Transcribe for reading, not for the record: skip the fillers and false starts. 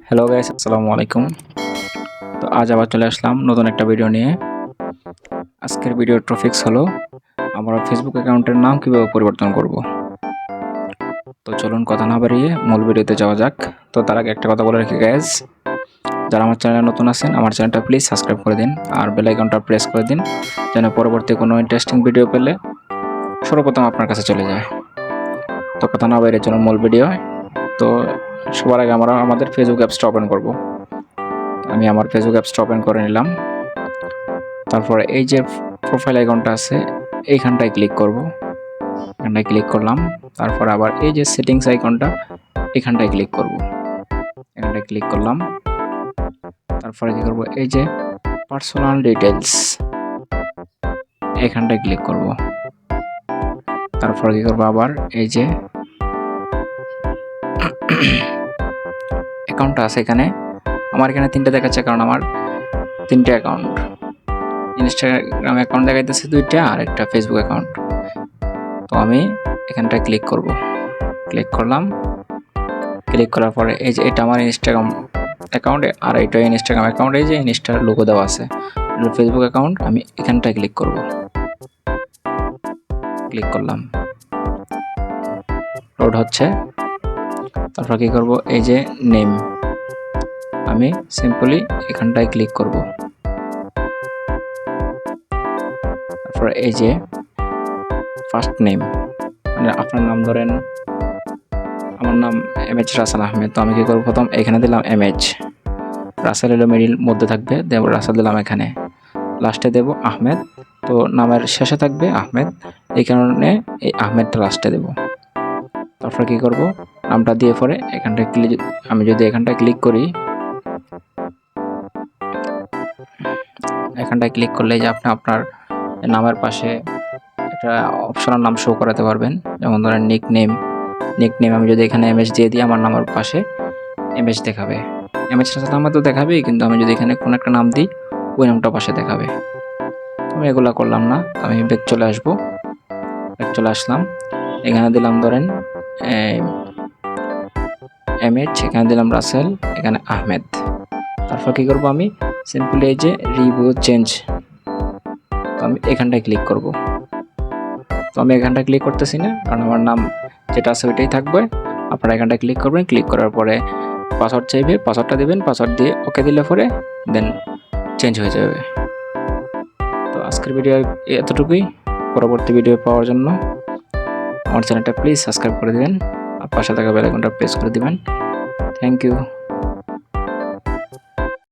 Hello guys, আসসালামু আলাইকুম। তো আজ আবার চলে আসলাম নতুন একটা ভিডিও নিয়ে। আজকের ভিডিওর টপিকস হলো আমরা ফেসবুক অ্যাকাউন্টের নাম কিভাবে পরিবর্তন করব। তো চলুন কথা না বাড়িয়ে মূল ভিডিওতে যাওয়া যাক। তো তার আগে একটা কথা বলে রাখি গাইস, যারা আমার চ্যানেলে নতুন আছেন আমার চ্যানেলটা প্লিজ সাবস্ক্রাইব করে দিন আর বেল আইকনটা প্রেস করে দিন, যেন পরবর্তী কোনো ইন্টারেস্টিং ভিডিও পেলে সর্বপ্রথম আপনার কাছে চলে যায়। তো কথা না বাইরে চলুন মূল ভিডিও। তো সবার আগে আমরা আমাদের ফেসবুক অ্যাপসটা ওপেন করব। আমি আমার ফেসবুক অ্যাপসটা ওপেন করে নিলাম। তারপরে এই যে প্রোফাইল আইকনটা আছে এইখানটায় ক্লিক করব। এখানটায় ক্লিক করলাম। তারপর আবার এই যে সেটিংস আইকনটা এখানটায় ক্লিক করব। এখানটায় ক্লিক করলাম। তারপরে কি করব, এই যে পার্সোনাল ডিটেইলস এখানটায় ক্লিক করব। তারপর কি করব, আবার এই যে অ্যাকাউন্টটা আছে এখানে, আমার এখানে তিনটা দেখাচ্ছে কারণ আমার তিনটে অ্যাকাউন্ট। ইনস্টাগ্রাম অ্যাকাউন্ট দেখাইতেছে দুইটা আর একটা ফেসবুক অ্যাকাউন্ট। তো আমি এখানটায় ক্লিক করব। ক্লিক করলাম। ক্লিক করার পরে এই যে এটা আমার ইনস্টাগ্রাম অ্যাকাউন্টে আর এইটা ইনস্টাগ্রাম অ্যাকাউন্টে যে ইনস্টার লোগো দেওয়া আছে, ফেসবুক অ্যাকাউন্ট আমি এখানটায় ক্লিক করব। ক্লিক করলাম, লোড হচ্ছে। তারপর কি করব, এই যে নেম আমি সিম্পলি এখানটায় ক্লিক করব। তারপর এই যে ফার্স্ট নেম, মানে আপনার নাম ধরেন আমার নাম MH রাসেল আহমেদ, তো আমি কি করবো, প্রথম এখানে দিলাম MH, রাসেল এলো মিডিল মধ্যে থাকবে, দেব রাসেল দিলাম এখানে, লাস্টে দেব আহমেদ, তো নামের শেষে থাকবে আহমেদ, এই কারণে এই আহমেদটা লাস্টে দেব। তারপর কি করব, নামটা দিয়ে পরে এখানটায় আমি যদি এখানটায় ক্লিক করি, এখানটায় ক্লিক করলে যে আপনি আপনার নামের পাশে একটা অপশনাল নাম শো করাতে পারবেন, যেমন ধরেন নিকনেম আমি যদি এখানে MH দিয়ে দিই আমার নামের পাশে MH দেখাবে, MH রাসেল আহমেদ তো দেখাবেই, কিন্তু আমি যদি এখানে কোনো একটা নাম দিই ওই নামটা পাশে দেখাবে। আমি এগুলা করলাম না, আমি ব্যাক চলে আসবো। ব্যাক চলে আসলাম, এখানে দিলাম ধরেন MH, এখানে দিলাম রাসেল, এখানে আহমেদ। তারপর কি করব, আমি সিম্পলি এই যে রিভিউ চেঞ্জ, তো আমি এখানটায় ক্লিক করব। তো আমি এখানটায় ক্লিক করতেছি না কারণ আমার নাম যেটা আছে ওইটাই থাকবে। আপনারা এখানটায় ক্লিক করবেন, ক্লিক করার পরে পাসওয়ার্ড চাইবে, পাসওয়ার্ডটা দেবেন, পাসওয়ার্ড দিয়ে ওকে দিলে পরে দেন চেঞ্জ হয়ে যাবে। তো আজকের ভিডিও এতটুকুই। পরবর্তী ভিডিও পাওয়ার জন্য আমার চ্যানেলটা প্লিজ সাবস্ক্রাইব করে দিবেন আর পাশে থাকা বেল আইকনটা প্রেস করে দিবেন। Thank you.